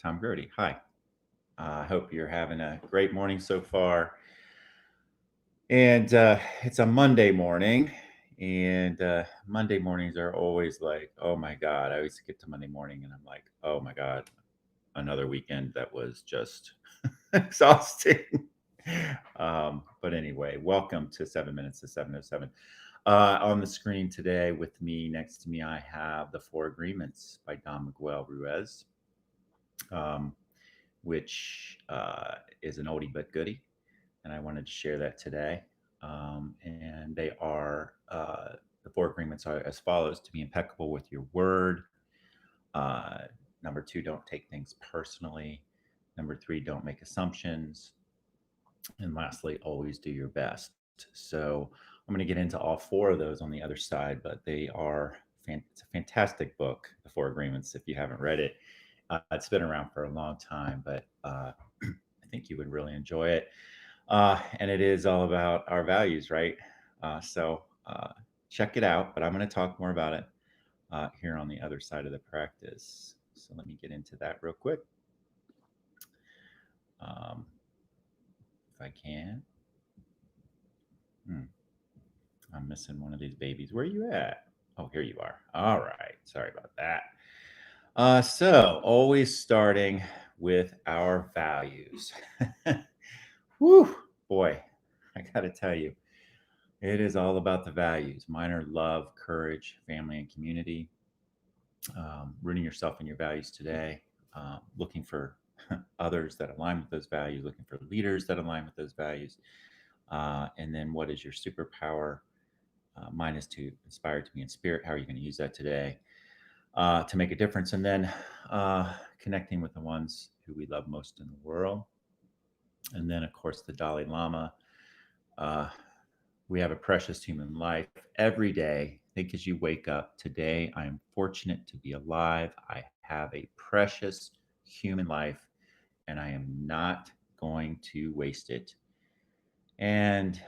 Tom Grody. Hi. I hope you're having a great morning so far. And it's a Monday morning. And Monday mornings are always like, oh my God. I always get to Monday morning and I'm like, oh my God, another weekend that was just exhausting. But anyway, welcome to 7 Minutes to 7:07. On the screen today with me, next to me, I have The Four Agreements by Don Miguel Ruiz. Um, which is an oldie but goodie, and I wanted to share that today. And they are the four agreements are as follows: to be impeccable with your word. Uh, Number two, don't take things personally. Number three, don't make assumptions. And lastly, always do your best. So I'm going to get into all four of those on the other side, but they are it's a fantastic book, The Four Agreements. If you haven't read it, it's been around for a long time, but I think you would really enjoy it. And it is all about our values, right? So check it out, but I'm going to talk more about it here on the other side of the practice. So let me get into that real quick. Um, if I can. Hmm, I'm missing one of these babies. Where are you at? Oh, here you are. All right. Sorry about that. So, always starting with our values. Whew, boy, I got to tell you, it is all about the values. Mine are love, courage, family, and community. Rooting yourself in your values today, looking for others that align with those values, looking for leaders that align with those values. And then, what is your superpower? Mine is to inspire to be in spirit. How are you going to use that today to make a difference? And then connecting with the ones who we love most in the world. And then, of course, the Dalai Lama. Uh, we have a precious human life every day. Think as you wake up today, I am fortunate to be alive. I have a precious human life and I am not going to waste it. And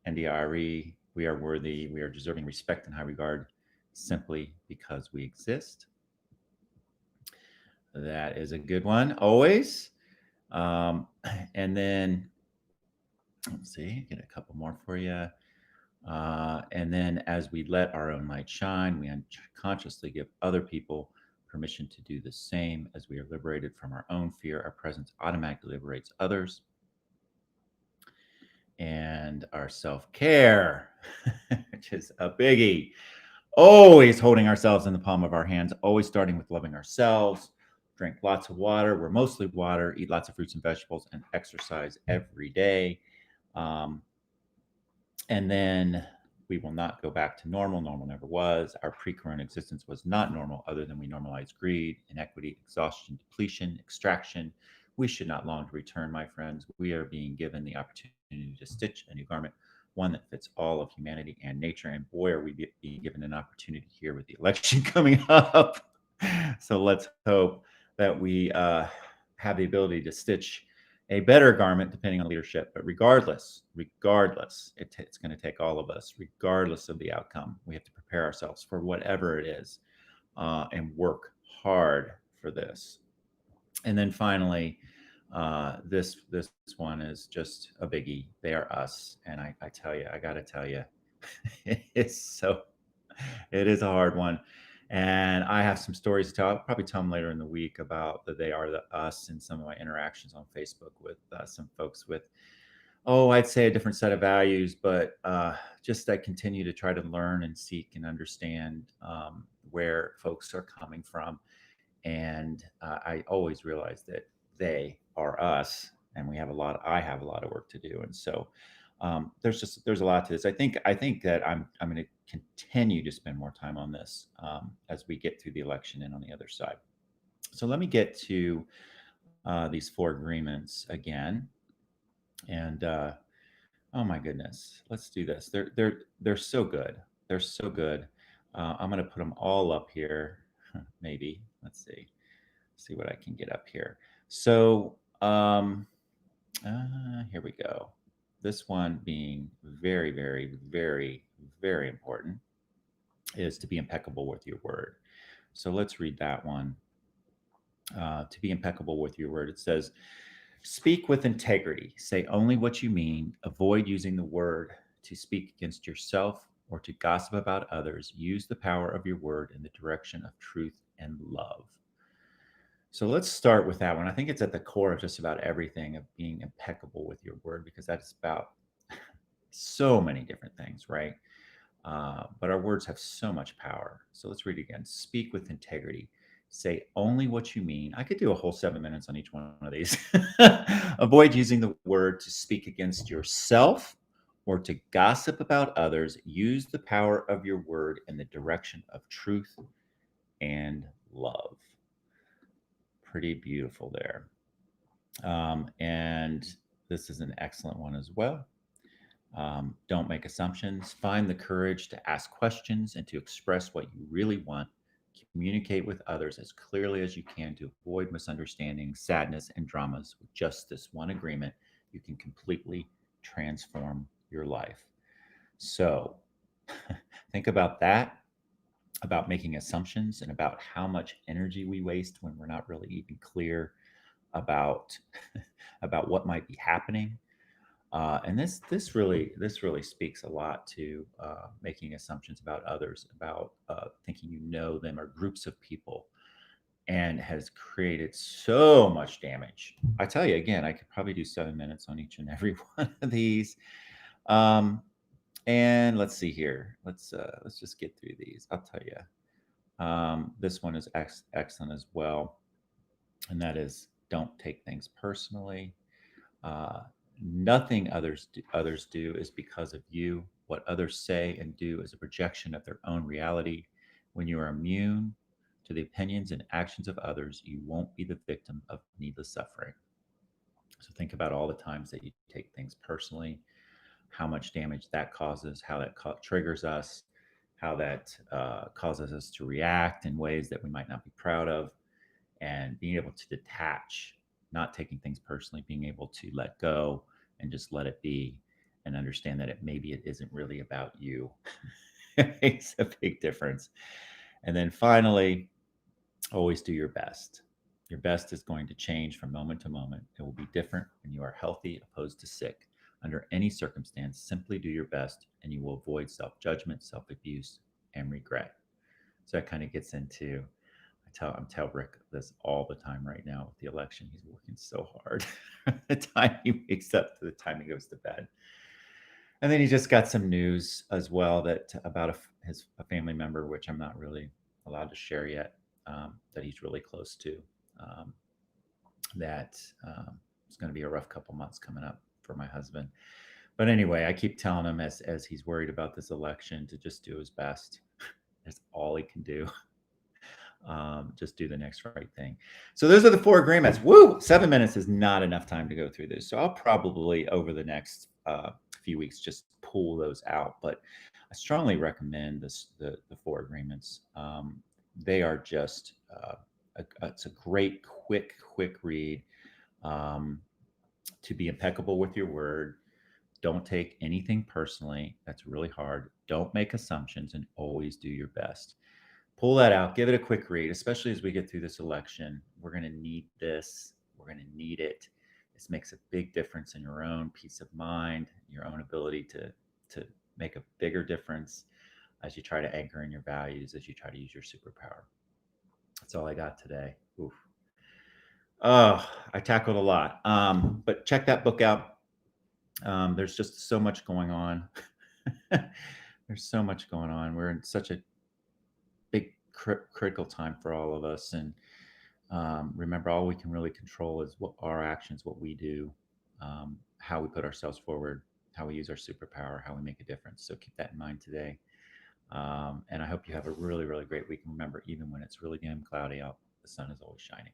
NDRE, we are worthy, we are deserving respect and high regard simply because we exist. That is a good one, always. Um, and then, let's see, get a couple more for you. And then, as we let our own light shine, we unconsciously give other people permission to do the same. As we are liberated from our own fear, our presence automatically liberates others. And our self care, which is a biggie. Always holding ourselves in the palm of our hands, always starting with loving ourselves. Drink lots of water. We're mostly water. Eat lots of fruits and vegetables and exercise every day. Um, and then we will not go back to normal. Normal never was. Our pre corona existence was not normal, other than we normalized greed, inequity, exhaustion, depletion, extraction. We should not long to return, my friends. We are being given the opportunity to stitch a new garment, one that fits all of humanity and nature. And boy, are we being given an opportunity here with the election coming up. So let's hope that we have the ability to stitch a better garment depending on leadership. But regardless, it's going to take all of us, regardless of the outcome. We have to prepare ourselves for whatever it is and work hard for this. And then finally, this one is just a biggie. They are us, and I tell you, I got to tell you, it's it is a hard one. And I have some stories to tell. I'll probably tell them later in the week about the they are the us and some of my interactions on Facebook with some folks with, oh, I'd say a different set of values, but just I continue to try to learn and seek and understand where folks are coming from. And I always realize that they are us, and I have a lot of work to do. And so there's a lot to this. I think that I'm going to continue to spend more time on this as we get through the election and on the other side. So let me get to these four agreements again. And oh my goodness, let's do this. They're so good. They're so good. I'm going to put them all up here. Maybe let's see what I can get up here. So here we go. This one being very, very, very, very important is to be impeccable with your word. So let's read that one. to be impeccable with your word. It says, speak with integrity. Say only what you mean. Avoid using the word to speak against yourself or to gossip about others. Use the power of your word in the direction of truth and love. So let's start with that one. I think it's at the core of just about everything of being impeccable with your word because that's about so many different things, right? But our words have so much power. So let's read it again. Speak with integrity. Say only what you mean. I could do a whole 7 minutes on each one of these. Avoid using the word to speak against yourself or to gossip about others. Use the power of your word in the direction of truth and love. Pretty beautiful there. And this is an excellent one as well. Don't make assumptions. Find the courage to ask questions and to express what you really want. Communicate with others as clearly as you can to avoid misunderstandings, sadness, and dramas. With just this one agreement, you can completely transform your life. So, think about that, about making assumptions, and about how much energy we waste when we're not really even clear about about what might be happening. And this really speaks a lot to making assumptions about others, about thinking you know them or groups of people, and has created so much damage. I tell you again, I could probably do 7 minutes on each and every one of these. Um, and let's see here. Let's just get through these. I'll tell you. This one is excellent as well, and that is don't take things personally. Uh, Nothing others do is because of you. What others say and do is a projection of their own reality. When you are immune to the opinions and actions of others, you won't be the victim of needless suffering. So think about all the times that you take things personally, how much damage that causes, how that triggers us, how that causes us to react in ways that we might not be proud of, and being able to detach, not taking things personally, being able to let go and just let it be and understand that maybe it isn't really about you. It makes a big difference. And then finally, always do your best. Your best is going to change from moment to moment. It will be different when you are healthy opposed to sick. Under any circumstance, simply do your best and you will avoid self judgment, self abuse, and regret. So that kind of gets into I tell Rick this all the time right now with the election. He's working so hard. The time he wakes up to the time he goes to bed. And then he just got some news as well that about a family member, which I'm not really allowed to share yet, that he's really close to. Um, that it's going to be a rough couple months coming up for my husband. But anyway, I keep telling him as he's worried about this election to just do his best. That's all he can do. Just do the next right thing. So those are the four agreements. Woo! 7 minutes is not enough time to go through this. So I'll probably over the next few weeks just pull those out. But I strongly recommend the four agreements. They are just it's a great quick read. Um, to be impeccable with your word. Don't take anything personally. That's really hard. Don't make assumptions and always do your best. Pull that out, give it a quick read, especially as we get through this election. We're going to need this. We're going to need it. This makes a big difference in your own peace of mind, your own ability to make a bigger difference as you try to anchor in your values, as you try to use your superpower. That's all I got today. Oof. Oh, I tackled a lot. But check that book out. There's just so much going on. There's so much going on. We're in such a big critical time for all of us, and remember, all we can really control is what our actions, what we do, how we put ourselves forward, how we use our superpower, how we make a difference. So keep that in mind today. And I hope you have a really, really great week. And remember, even when it's really dim, cloudy out, the sun is always shining.